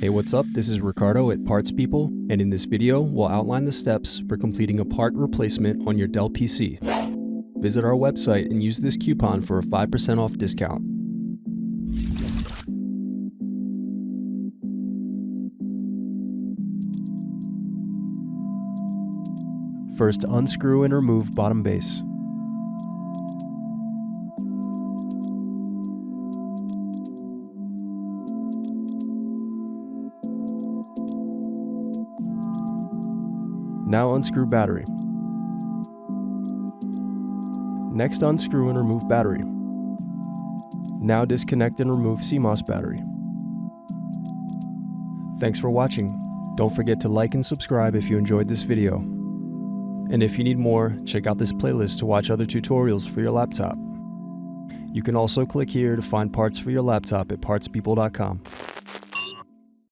Hey, what's up? This is Ricardo at Parts People, and in this video, we'll outline the steps for completing a part replacement on your Dell PC. Visit our website and use this coupon for a 5% off discount. First, unscrew and remove bottom base. Now unscrew battery. Next, unscrew and remove battery. Now disconnect and remove CMOS battery. Thanks for watching. Don't forget to like and subscribe if you enjoyed this video. And if you need more, check out this playlist to watch other tutorials for your laptop. You can also click here to find parts for your laptop at partspeople.com.